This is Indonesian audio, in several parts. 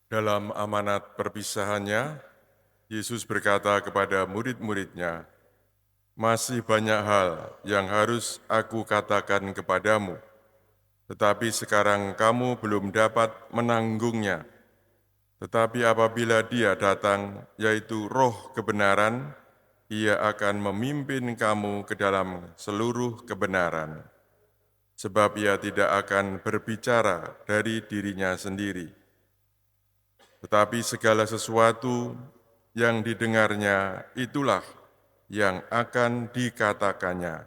Dalam amanat perpisahannya, Yesus berkata kepada murid-muridnya, "Masih banyak hal yang harus aku katakan kepadamu, tetapi sekarang kamu belum dapat menanggungnya. Tetapi apabila Dia datang, yaitu Roh kebenaran, Ia akan memimpin kamu ke dalam seluruh kebenaran. Sebab Ia tidak akan berbicara dari dirinya sendiri, tetapi segala sesuatu yang didengarnya itulah yang akan dikatakannya,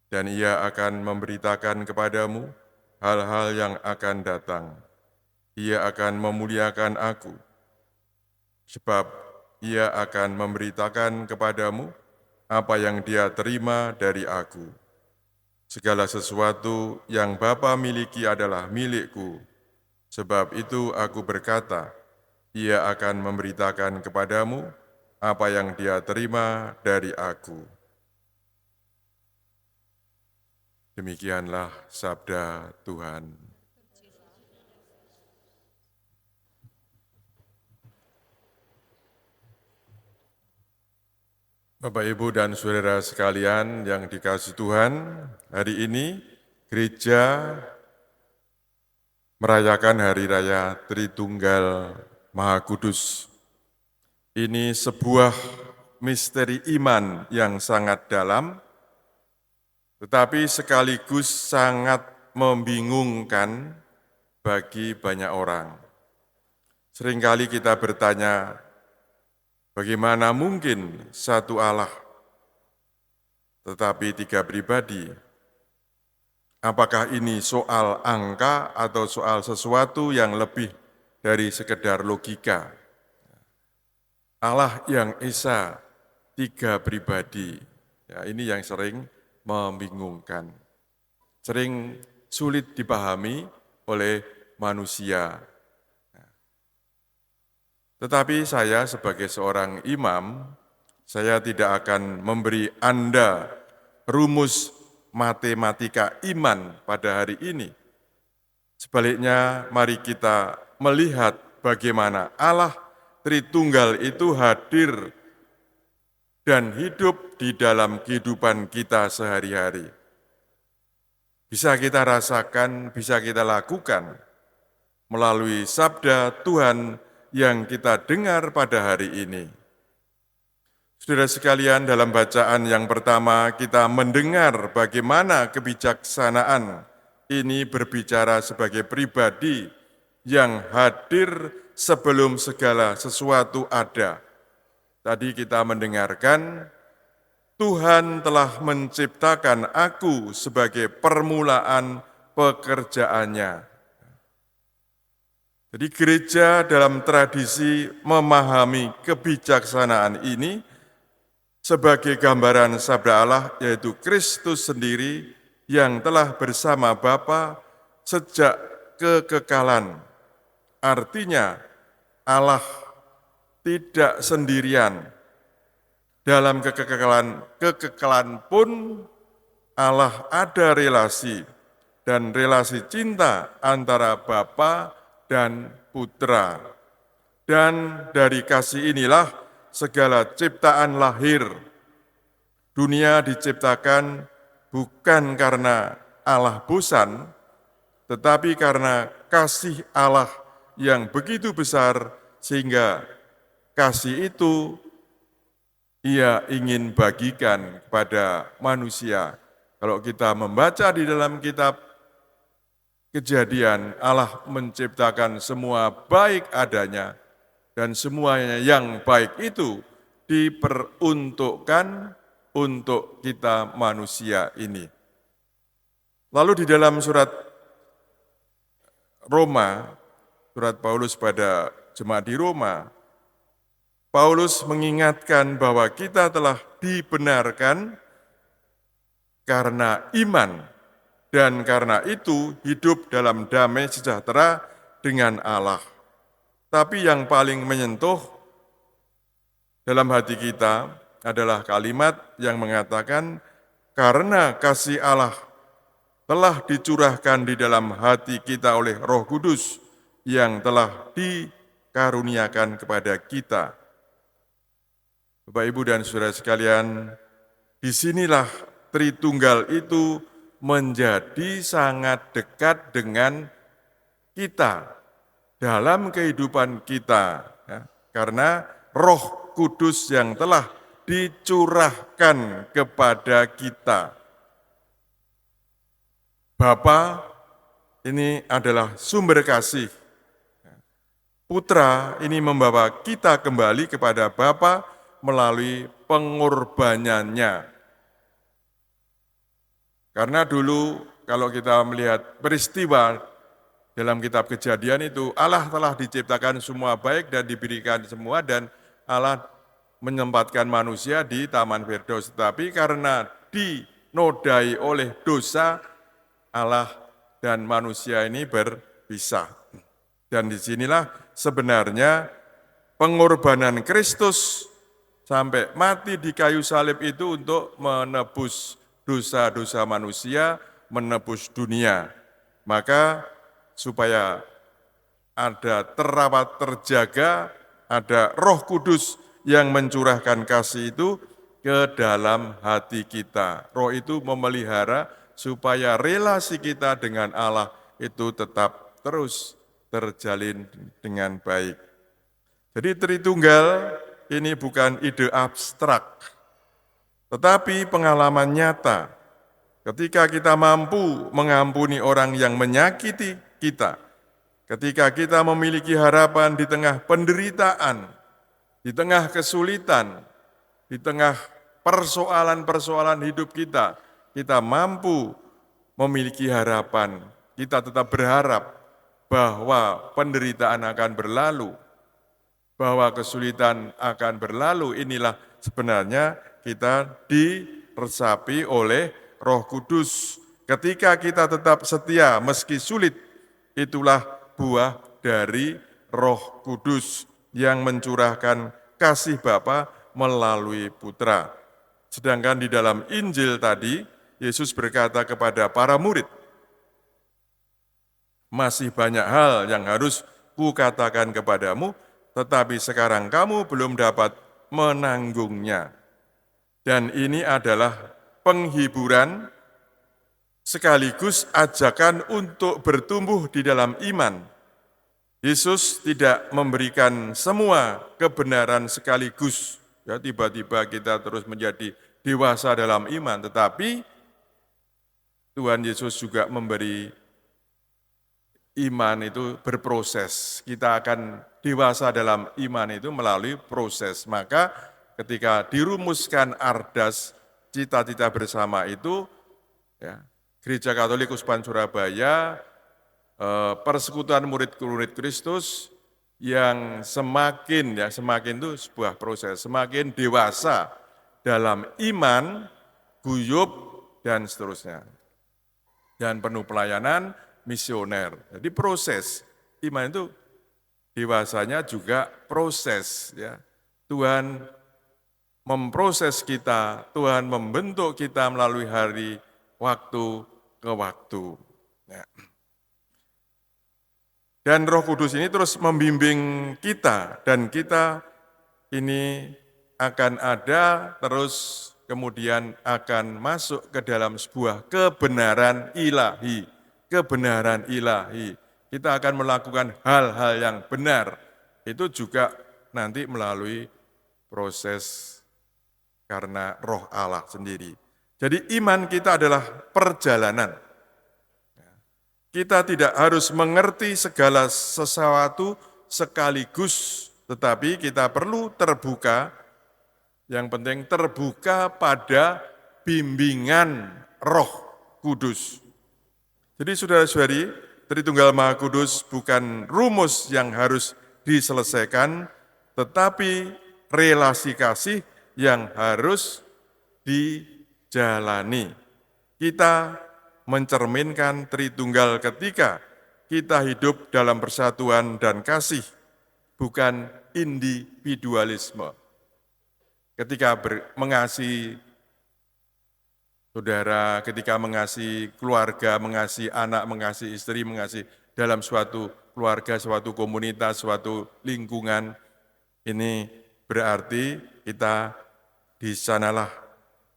dan Ia akan memberitakan kepadamu hal-hal yang akan datang. Ia akan memuliakan aku, sebab Ia akan memberitakan kepadamu apa yang Dia terima dari aku. Segala sesuatu yang Bapa miliki adalah milikku, sebab itu aku berkata, Ia akan memberitakan kepadamu apa yang Dia terima dari aku." Demikianlah sabda Tuhan. Bapak, Ibu, dan saudara sekalian yang dikasihi Tuhan, hari ini gereja merayakan Hari Raya Tritunggal Maha Kudus. Ini sebuah misteri iman yang sangat dalam, tetapi sekaligus sangat membingungkan bagi banyak orang. Seringkali kita bertanya, bagaimana mungkin satu Allah, tetapi tiga pribadi? Apakah ini soal angka atau soal sesuatu yang lebih dari sekedar logika? Allah yang Esa, tiga pribadi. Ya, ini yang sering membingungkan. Sering sulit dipahami oleh manusia. Tetapi saya sebagai seorang imam, saya tidak akan memberi Anda rumus matematika iman pada hari ini. Sebaliknya, mari kita melihat bagaimana Allah Tritunggal itu hadir dan hidup di dalam kehidupan kita sehari-hari. Bisa kita rasakan, bisa kita lakukan melalui sabda Tuhan yang kita dengar pada hari ini. Saudara sekalian, dalam bacaan yang pertama kita mendengar bagaimana kebijaksanaan ini berbicara sebagai pribadi yang hadir sebelum segala sesuatu ada. Tadi kita mendengarkan, Tuhan telah menciptakan aku sebagai permulaan pekerjaannya. Jadi gereja dalam tradisi memahami kebijaksanaan ini sebagai gambaran sabda Allah, yaitu Kristus sendiri yang telah bersama Bapa sejak kekekalan. Artinya Allah tidak sendirian. Dalam kekekalan pun Allah ada relasi, dan relasi cinta antara Bapa dan Putra. Dan dari kasih inilah segala ciptaan lahir. Dunia diciptakan bukan karena Allah bosan, tetapi karena kasih Allah yang begitu besar, sehingga kasih itu Ia ingin bagikan kepada manusia. Kalau kita membaca di dalam kitab Kejadian, Allah menciptakan semua baik adanya, dan semuanya yang baik itu diperuntukkan untuk kita manusia ini. Lalu di dalam surat Roma, surat Paulus pada jemaat di Roma, Paulus mengingatkan bahwa kita telah dibenarkan karena iman, dan karena itu hidup dalam damai sejahtera dengan Allah. Tapi yang paling menyentuh dalam hati kita adalah kalimat yang mengatakan, karena kasih Allah telah dicurahkan di dalam hati kita oleh Roh Kudus yang telah karuniakan kepada kita. Bapak, Ibu, dan saudara sekalian, disinilah Tritunggal itu menjadi sangat dekat dengan kita dalam kehidupan kita, ya, karena Roh Kudus yang telah dicurahkan kepada kita. Bapa ini adalah sumber kasih. Putra ini membawa kita kembali kepada Bapa melalui pengorbanannya. Karena dulu kalau kita melihat peristiwa dalam kitab Kejadian itu, Allah telah diciptakan semua baik dan diberikan semua, dan Allah menempatkan manusia di Taman Firdaus. Tetapi karena dinodai oleh dosa, Allah dan manusia ini berpisah. Dan disinilah sebenarnya pengorbanan Kristus sampai mati di kayu salib itu untuk menebus dosa-dosa manusia, menebus dunia. Maka supaya ada terawat, terjaga, ada Roh Kudus yang mencurahkan kasih itu ke dalam hati kita. Roh itu memelihara supaya relasi kita dengan Allah itu tetap terus terjalin dengan baik. Jadi Tritunggal ini bukan ide abstrak, tetapi pengalaman nyata. Ketika kita mampu mengampuni orang yang menyakiti kita, ketika kita memiliki harapan di tengah penderitaan, di tengah kesulitan, di tengah persoalan-persoalan hidup kita mampu memiliki harapan, kita tetap berharap bahwa penderitaan akan berlalu, bahwa kesulitan akan berlalu. Inilah sebenarnya kita diresapi oleh Roh Kudus. Ketika kita tetap setia meski sulit, itulah buah dari Roh Kudus yang mencurahkan kasih Bapa melalui Putra. Sedangkan di dalam Injil tadi, Yesus berkata kepada para murid, masih banyak hal yang harus kukatakan kepadamu, tetapi sekarang kamu belum dapat menanggungnya. Dan ini adalah penghiburan sekaligus ajakan untuk bertumbuh di dalam iman. Yesus tidak memberikan semua kebenaran sekaligus, ya tiba-tiba kita terus menjadi dewasa dalam iman, tetapi Tuhan Yesus juga memberi iman itu berproses. Kita akan dewasa dalam iman itu melalui proses. Maka ketika dirumuskan Ardas, cita-cita bersama itu, ya, Gereja Katolik Uskupan Surabaya, persekutuan murid-murid Kristus yang semakin itu sebuah proses, semakin dewasa dalam iman, guyub, dan seterusnya. Dan penuh pelayanan misioner. Jadi proses iman itu dewasanya juga proses, ya. Tuhan memproses kita, Tuhan membentuk kita melalui hari, waktu ke waktu. Ya. Dan Roh Kudus ini terus membimbing kita, dan kita ini akan ada terus kemudian akan masuk ke dalam sebuah kebenaran ilahi. Kebenaran ilahi. Kita akan melakukan hal-hal yang benar. Itu juga nanti melalui proses karena Roh Allah sendiri. Jadi iman kita adalah perjalanan. Kita tidak harus mengerti segala sesuatu sekaligus, tetapi kita perlu terbuka. Yang penting terbuka pada bimbingan Roh Kudus. Jadi saudara-saudari, Tritunggal Maha Kudus bukan rumus yang harus diselesaikan, tetapi relasi kasih yang harus dijalani. Kita mencerminkan Tritunggal ketika kita hidup dalam persatuan dan kasih, bukan individualisme. Ketika mengasihi saudara, ketika mengasihi keluarga, mengasihi anak, mengasihi istri, mengasihi dalam suatu keluarga, suatu komunitas, suatu lingkungan, ini berarti kita di sanalah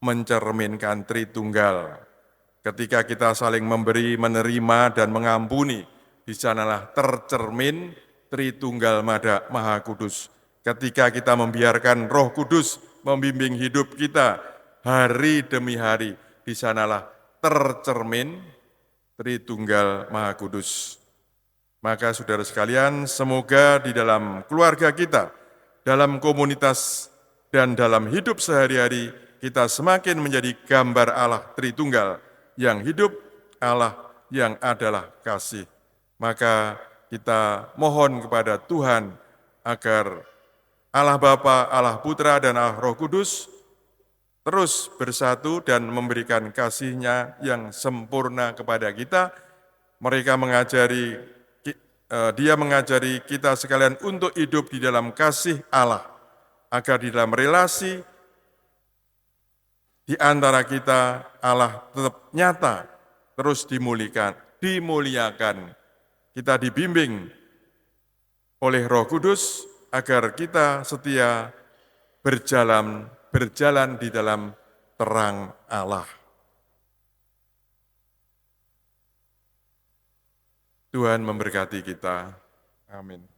mencerminkan Tritunggal. Ketika kita saling memberi, menerima, dan mengampuni, di sanalah tercermin Tritunggal Maha Kudus. Ketika kita membiarkan Roh Kudus membimbing hidup kita hari demi hari, di sanalah tercermin Tritunggal Maha Kudus. Maka saudara sekalian, semoga di dalam keluarga kita, dalam komunitas, dan dalam hidup sehari-hari, kita semakin menjadi gambar Allah Tritunggal, yang hidup, Allah yang adalah kasih. Maka kita mohon kepada Tuhan agar Allah Bapa, Allah Putra, dan Allah Roh Kudus terus bersatu dan memberikan kasih-Nya yang sempurna kepada kita. Dia mengajari kita sekalian untuk hidup di dalam kasih Allah, agar di dalam relasi di antara kita Allah tetap nyata, terus dimuliakan. Kita dibimbing oleh Roh Kudus agar kita setia berjalan di dalam terang Allah. Tuhan memberkati kita. Amin.